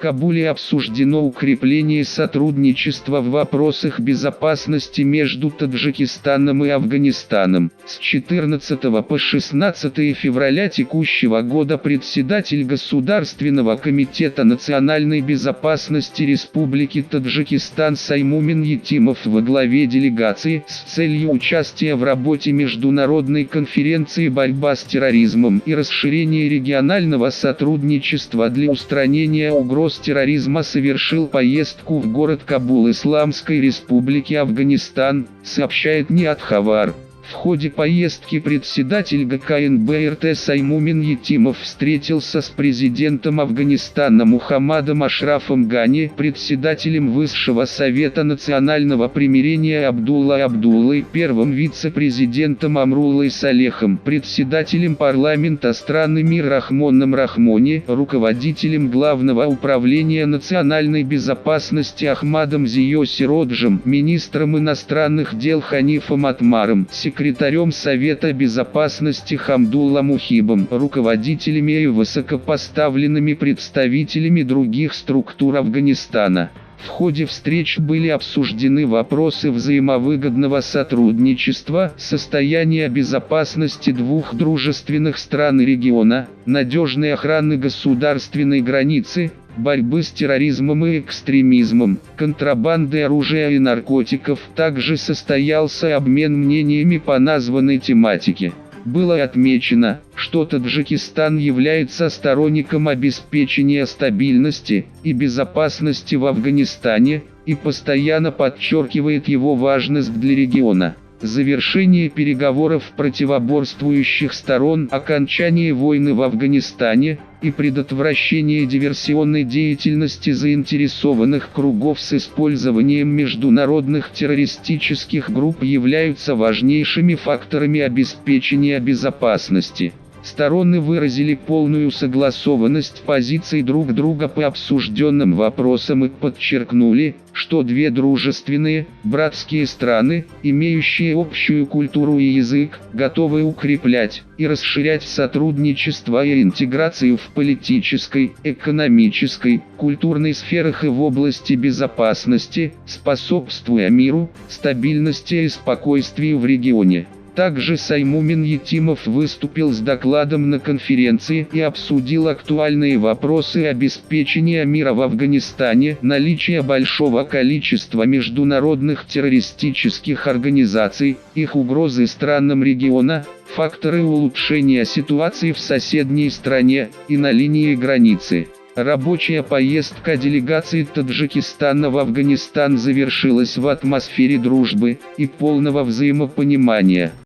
Кабуле обсуждено укрепление сотрудничества в вопросах безопасности между Таджикистаном и Афганистаном. С 14 по 16 февраля текущего года председатель Государственного комитета национальной безопасности Республики Таджикистан Саймумин Етимов во главе делегации с целью участия в работе Международной конференции «Борьба с терроризмом» и расширения регионального сотрудничества для устранения угроз терроризма совершил поездку в город Кабул Исламской Республики Афганистан, сообщает НИАТ Хабар. В ходе поездки председатель ГКНБ РТ Саймумин Етимов встретился с президентом Афганистана Мухаммадом Ашрафом Гани, председателем Высшего Совета национального примирения Абдуллой, первым вице-президентом Амруллой Салехом, председателем парламента страны Мир Рахмоном Рахмони, руководителем Главного управления национальной безопасности Ахмадом Зиоси Роджем, министром иностранных дел Ханифом Атмаром, секретарем Совета Безопасности Хамдулла Мухибом, руководителями и высокопоставленными представителями других структур Афганистана. В ходе встреч были обсуждены вопросы взаимовыгодного сотрудничества, состояния безопасности двух дружественных стран и региона, надежной охраны государственной границы, борьбы с терроризмом и экстремизмом, контрабандой оружия и наркотиков. Также состоялся обмен мнениями по названной тематике. Было отмечено, что Таджикистан является сторонником обеспечения стабильности и безопасности в Афганистане и постоянно подчеркивает его важность для региона. Завершение переговоров противоборствующих сторон, окончание войны в Афганистане и предотвращение диверсионной деятельности заинтересованных кругов с использованием международных террористических групп являются важнейшими факторами обеспечения безопасности. Стороны выразили полную согласованность позиций друг друга по обсужденным вопросам и подчеркнули, что две дружественные, братские страны, имеющие общую культуру и язык, готовы укреплять и расширять сотрудничество и интеграцию в политической, экономической, культурной сферах и в области безопасности, способствуя миру, стабильности и спокойствию в регионе. Также Саймумин Етимов выступил с докладом на конференции и обсудил актуальные вопросы обеспечения мира в Афганистане, наличие большого количества международных террористических организаций, их угрозы странам региона, факторы улучшения ситуации в соседней стране и на линии границы. Рабочая поездка делегации Таджикистана в Афганистан завершилась в атмосфере дружбы и полного взаимопонимания.